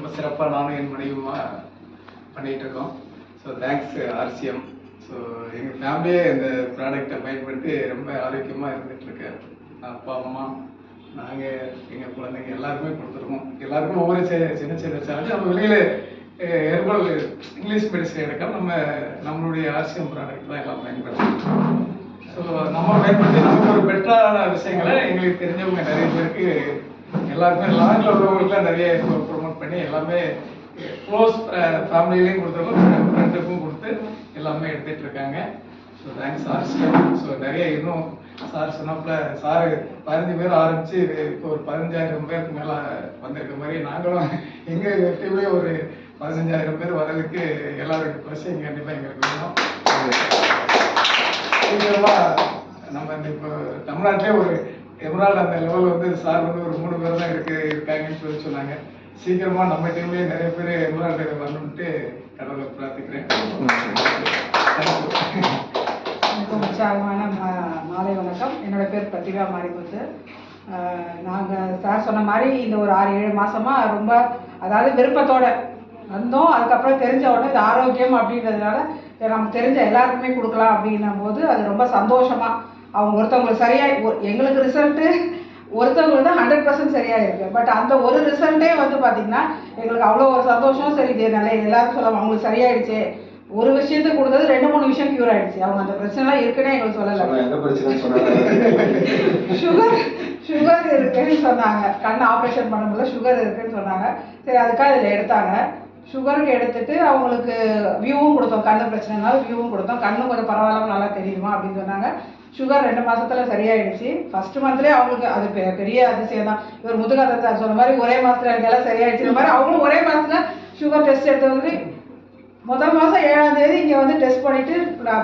ரொம்ப சிறப்பாக நானும் என் மனைவியுமா பண்ணிகிட்டு இருக்கோம். So thanks RCM. ஸோ எங்கள் ஃபேமிலியே இந்த ப்ராடக்டை பயன்படுத்தி ரொம்ப ஆரோக்கியமாக இருந்துகிட்ருக்கு. அப்பா அம்மா நாங்கள் எங்கள் குழந்தைங்க எல்லாருமே கொடுத்துருக்கோம். எல்லாருக்கும் ஒவ்வொரு சின்ன சின்ன சேலஞ்சு. நம்ம வெளியில் ஹெர்பல் இங்கிலீஷ் மெடிசன் எடுக்க நம்மளுடைய ஆர்சிஎம் ப்ராடக்ட் தான் எல்லாம் பயன்படுத்துகிறோம். ஸோ நம்ம பயன்படுத்தி நமக்கு ஒரு பெட்டரான விஷயங்களை எங்களுக்கு தெரிஞ்சவங்க நிறைய பேருக்கு எல்லாருமே லாங்கில் உள்ளவங்களுக்குலாம் நிறைய ப்ரொமோட் பண்ணி எல்லாமே க்ளோஸ் ஃபேமிலியிலையும் கொடுத்துருக்கோம், ஃப்ரெண்டுக்கும் கொடுத்து எல்லாமே எடுத்துகிட்டு இருக்காங்க. So thanks RCM. ஸோ நிறைய இன்னும் சார் சொன்னப்பல சார் 15 பேர் ஆரம்பித்து இப்போ ஒரு 15,000 பேருக்கு மேலே வந்திருக்க மாதிரி நாங்களும் எங்கள் டீம்லேயே ஒரு 15,000 பேர் வர்றதுக்கு எல்லாருடைய ப்ளஸையும் கண்டிப்பாக எங்களுக்கு வேணும். சீக்கிரமாக நம்ம இந்த இப்போ தமிழ்நாட்டிலே ஒரு எமரால்டு அந்த லெவல் வந்து சார் வந்து ஒரு 3 பேர் தான் இருக்காங்கன்னு சொன்னாங்க. சீக்கிரமாக நம்ம டீம்லேயே நிறைய பேர் எமரால்டு வரணும்ட்டு கடவுளை பிரார்த்திக்கிறேன். உற்சாகமான மாலை வணக்கம். என்னோட பேர் பிரதிபா மாரிமுத்து. நாங்கள் சார் சொன்ன மாதிரி இந்த ஒரு 6-7 மாதமாக ரொம்ப அதாவது விருப்பத்தோடு வந்தோம். அதுக்கப்புறம் தெரிஞ்ச உடனே இது ஆரோக்கியம் அப்படின்றதுனால நமக்கு தெரிஞ்ச எல்லாருக்குமே கொடுக்கலாம் அப்படின்னும் போது அது ரொம்ப சந்தோஷமாக அவங்க ஒருத்தவங்களுக்கு சரியாக எங்களுக்கு ரிசல்ட்டு ஒருத்தவங்களுக்கு தான் 100% சரியாக இருக்குது. பட் அந்த ஒரு ரிசல்ட்டே வந்து பார்த்திங்கன்னா எங்களுக்கு அவ்வளோ ஒரு சந்தோஷம். சரி இது நல்லா எல்லாரும் சொல்லலாம் அவங்களுக்கு சரியாயிடுச்சு. ஒரு விஷயத்தை கொடுத்தது 2-3 விஷயம் க்யூர் ஆயிடுச்சு. அவங்க அந்த பிரச்சனைலாம் இருக்குன்னே எங்களுக்கு சொல்லலை. சுகர் இருக்குன்னு சொன்னாங்க. கண் ஆப்ரேஷன் பண்ணும்போது சுகர் இருக்குன்னு சொன்னாங்க. சரி அதுக்காக இதில் எடுத்தாங்க. சுகருக்கு எடுத்துட்டு அவங்களுக்கு வியூவும் கொடுத்தோம். கண்ணு பிரச்சனைனால வியூவும் கொடுத்தோம். கண்ணு கொஞ்சம் பரவாயில்லாம நல்லா தெரியுமா அப்படின்னு சொன்னாங்க. சுகர் 2 மாதத்துல சரியாயிடுச்சு. ஃபர்ஸ்ட் மந்த்லேயே அவங்களுக்கு அது பெரிய அதிசயம் தான். இவர் முதுகாதர் சார் சொன்ன மாதிரி ஒரே மாதத்துல எனக்கு எல்லாம் சரியாயிடுச்சு மாதிரி அவங்களும் ஒரே மாதத்துல சுகர் டெஸ்ட் எடுத்து வந்து முதல் மாதம் 7ஆம் தேதி இங்கே வந்து டெஸ்ட் பண்ணிட்டு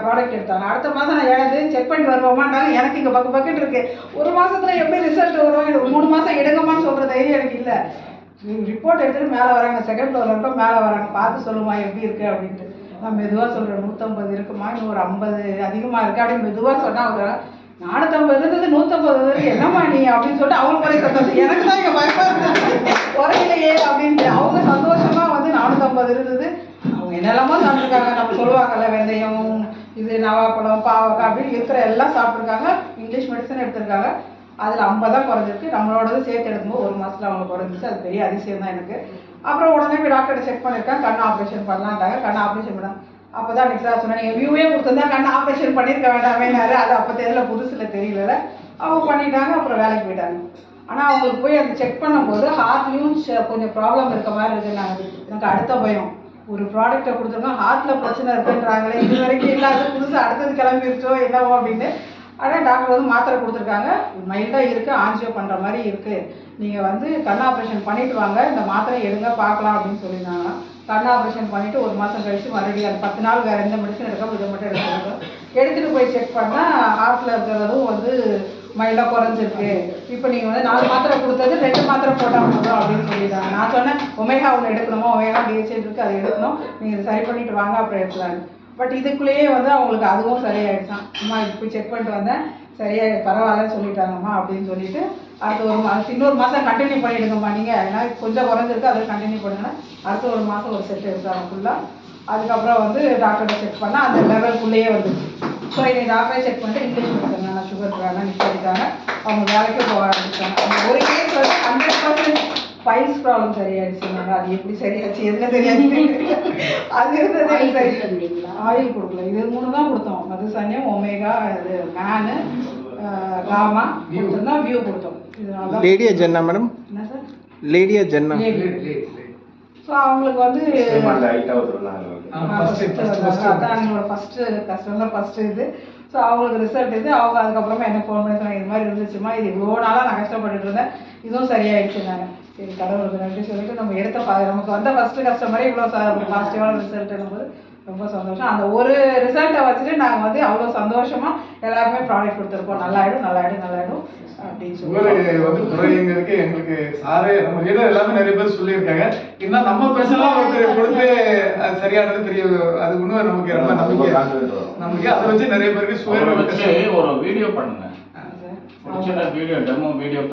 ப்ராடக்ட் எடுத்தாங்க. அடுத்த மாதம் நான் 7ஆம் தேதி செக் பண்ணிட்டு வருவோமாட்டாங்க. எனக்கு இங்கே பக்கெட் இருக்கு. ஒரு மாதத்துல எப்படி ரிசல்ட் வரும்? 3 மாதம் எடுங்கம்மான்னு சொல்கிற தைரியம் எனக்கு இல்லை. ரிப்போர்ட் எடுத்துகிட்டு மேலே வராங்க. செகண்ட் ஃப்ளோரில் இருக்கோம். மேலே வராங்க. பார்த்து சொல்லுமா எப்படி இருக்குது அப்படின்ட்டு. நான் மெதுவாக சொல்கிறேன் 150 இருக்குமா, இன்னும் ஒரு 50 அதிகமாக இருக்குது அப்படின்னு மெதுவாக சொன்னால் அவங்க 450 இருந்தது 150 என்னம்மா நீ அப்படின்னு சொல்லிட்டு அவங்களுக்கு ஒரே சந்தோஷம். எனக்கு தான் இங்கே பயமாக இருந்தது குறையிலையே அப்படின்ட்டு. அவங்க சந்தோஷமாக வந்து 450 இருந்தது. அவங்க என்னெல்லாமோ சாப்பிட்ருக்காங்க. நம்ம சொல்லுவாங்கல்ல வெந்தயம், இது நவாப்பழம், பாவக்காய் அப்படின்னு இருக்கிற எல்லாம் சாப்பிட்ருக்காங்க. இங்கிலீஷ் மெடிசன் எடுத்திருக்காங்க. அதில் 50 தான் குறைஞ்சிருக்கு. நம்மளோடது சேர்த்து எடுக்கும்போது 1 மாதத்தில் அவங்களுக்கு குறைஞ்சிச்சு. அது பெரிய அதிசயம் தான் எனக்கு. அப்புறம் உடனே போய் டாக்டர்கிட்ட செக் பண்ணியிருக்காங்க. கண் ஆப்ரேஷன் பண்ணலான்ட்டாங்க. கண் ஆப்ரேஷன் பண்ணாங்க. அப்போ தான் அன்றைக்கி சார் சொன்னாங்க நீங்கள் வியூவே கொடுத்துருந்தா கண் ஆப்ரேஷன் பண்ணியிருக்க வேண்டாமேனாரு. அது அப்போ தெரியல, புதுசில் தெரியல. அவங்க பண்ணிட்டாங்க. அப்புறம் வேலைக்கு போயிட்டாங்க. ஆனால் அவங்களுக்கு போய் அந்த செக் பண்ணும்போது ஹார்ட்லேயும் கொஞ்சம் ப்ராப்ளம் இருக்க மாதிரி இருக்குன்னாங்க. எனக்கு அடுத்த பயம், ஒரு ப்ராடக்டை கொடுத்துருக்கோம் ஹார்ட்டில் பிரச்சனை இருக்குன்றாங்களே, இது வரைக்கும் இல்லாத புதுசாக அடுத்தது கிளம்பிருச்சோ என்னவோ அப்படின்னு. ஆனால் டாக்டர் வந்து மாத்திரை கொடுத்துருக்காங்க. மைல்டாக இருக்குது, ஆன்ஜியோ பண்ணுற மாதிரி இருக்குது. நீங்கள் வந்து கண் ஆப்ரேஷன் பண்ணிவிட்டு வாங்க, இந்த மாத்திரை எடுங்க பார்க்கலாம் அப்படின்னு சொல்லியிருந்தாங்க. கண் ஆப்ரேஷன் பண்ணிவிட்டு 1 மாதம் கழிச்சு மறுபடியும் அந்த 10 நாள் வேறு எந்த மெடிசன் எடுக்காமல் இதை மட்டும் எடுத்துருக்கோம். எடுத்துகிட்டு போய் செக் பண்ணால் ஹார்ட்டில் இருக்கிறதும் வந்து மைல்டாக குறைஞ்சிருக்கு. இப்போ நீங்கள் வந்து 4 மாத்திரை கொடுத்தது 2 மாத்திரை போட்டால் போதும் அப்படின்னு சொல்லிட்டாங்க. நான் சொன்னேன் ஒமேகா 1 எடுக்கணுமா, ஒமேகா டிஹெச்ஏ இருக்குது அதை எடுக்கணும், நீங்கள் இதை சரி பண்ணிவிட்டு வாங்க அப்புறம் எடுக்கலான்னு. பட் இதுக்குள்ளேயே வந்து அவங்களுக்கு அதுவும் சரியாயிடுச்சான். அம்மா இது போய் செக் பண்ணிட்டு வந்தேன், சரியாக பரவாயில்லன்னு சொல்லிட்டாங்கம்மா அப்படின்னு சொல்லிட்டு அடுத்த இன்னொரு மாதம் கண்டினியூ பண்ணிவிடுங்கம்மா நீங்கள், ஏன்னா கொஞ்சம் குறைஞ்சிருக்கு அதை கண்டினியூ பண்ணுங்கன்னா அடுத்த 1 மாதம் ஒரு செட் எடுத்தாங்க ஃபுல்லாக. அதுக்கப்புறம் வந்து டாக்டர்கிட்ட செக் பண்ணால் அந்த லெவலுக்குள்ளேயே வந்துச்சு. ஸோ இன்னைக்கு டாக்டரை செக் பண்ணிட்டு இங்கிலீஷ் மெடிசன் நான் சுகர் வேணாம் நிப்பாட்டிட்டாங்க. அவங்க வேலைக்கு போக ஆரம்பிச்சாங்க. அந்த ஒரு கேஸ் வந்து 100% பைல்ஸ் ப்ராப்ளம் சரியாயிடுச்சுனாங்க. அது எப்படி சரியாச்சு எதுவும் தெரியாது. அது இருந்தது சரி. ஆயில் கொடுக்கல, இது 3 தான் கொடுத்தோம். மதுசன்யம், ஒமேகா, இது மேனு, காமா கொடுத்தோம்னா வியூ கொடுத்தோம். லேடியா ஜென்னா மேடம்? என்ன சார்? லேடியா ஜென்னா. ஸோ அவங்களுக்கு வந்து அதான் எங்களோட ஃபஸ்ட்டு கஸ்டமர் ஃபஸ்ட்டு இது. ஸோ அவங்களுக்கு ரிசல்ட் இது. அவங்க அதுக்கப்புறமா என்ன ஃபோன் பண்ணி சொன்னாங்க இது மாதிரி இருந்துச்சுமா, இது இவ்வளோ நாளாக நான் கஷ்டப்பட்டுட்டு இருந்தேன், இதுவும் சரியாயிடுச்சுனாங்க. சரி கடவுளுக்கு நன்றி சொல்லிட்டு நம்ம நமக்கு வந்த ஃபஸ்ட்டு கஸ்டமரே இவ்வளோ பாசிட்டிவான ரிசல்ட் இருக்கும்போது ரொம்ப சந்தோஷம். அந்த ஒரு ரிசல்ட்டை வச்சுட்டு நாங்கள் வந்து அவ்வளோ சந்தோஷமாக எல்லாருமே ப்ராடக்ட் கொடுத்துருக்கோம். நல்லாயிடும் அப்படின்னு சொல்லி வந்து குறைங்கிறதுக்கு எங்களுக்கு சாரே நம்ம லீடர் எல்லாமே நிறைய பேர் சொல்லியிருக்காங்க. இன்னும் நம்ம பிரச்சனைலாம் ஒருத்தர் கொடுத்து அது சரியானது தெரிய, அது இன்னும் நமக்கு ரொம்ப நம்பிக்கை. அதை வச்சு நிறைய பேருக்கு ஒரு வீடியோ பண்ணுங்க, டெமோ வீடியோ